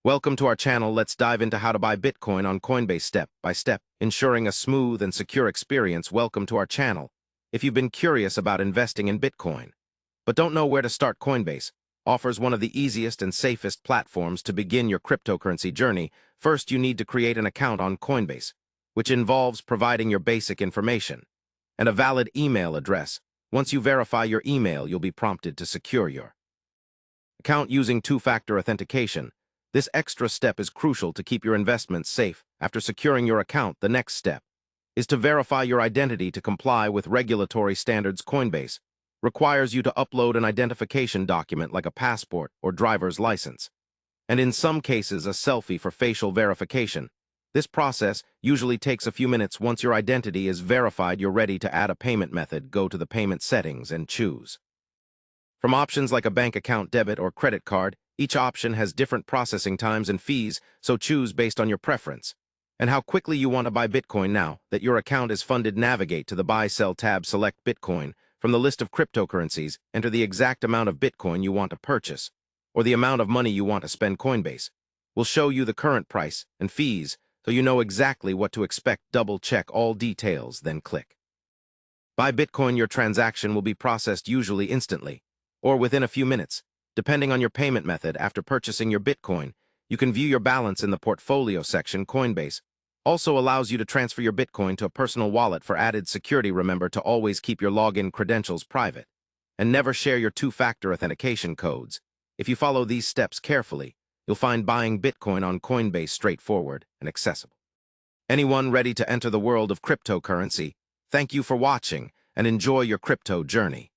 Welcome to our channel. Let's dive into how to buy Bitcoin on Coinbase step by step, ensuring a smooth and secure experience. Welcome to our channel. If you've been curious about investing in Bitcoin, but don't know where to start, Coinbase offers one of the easiest and safest platforms to begin your cryptocurrency journey. First, you need to create an account on Coinbase, which involves providing your basic information and a valid email address. Once you verify your email, you'll be prompted to secure your account using two-factor authentication. This extra step is crucial to keep your investments safe. After securing your account, the next step is to verify your identity to comply with regulatory standards. Coinbase requires you to upload an identification document like a passport or driver's license, and in some cases a selfie for facial verification. This process usually takes a few minutes. Once your identity is verified, you're ready to add a payment method. Go to the payment settings and choose from options like a bank account, debit, or credit card. Each option has different processing times and fees, so choose based on your preference and how quickly you want to buy Bitcoin. Now that your account is funded, navigate to the Buy Sell tab. Select Bitcoin from the list of cryptocurrencies. Enter the exact amount of Bitcoin you want to purchase or the amount of money you want to spend. Coinbase will show you the current price and fees, so you know exactly what to expect. Double-check all details, then click Buy Bitcoin. Your transaction will be processed usually instantly or within a few minutes, depending on your payment method. After purchasing your Bitcoin, you can view your balance in the portfolio section. Coinbase also allows you to transfer your Bitcoin to a personal wallet for added security. Remember to always keep your login credentials private and never share your two-factor authentication codes. If you follow these steps carefully, you'll find buying Bitcoin on Coinbase straightforward and accessible. Anyone ready to enter the world of cryptocurrency? Thank you for watching and enjoy your crypto journey.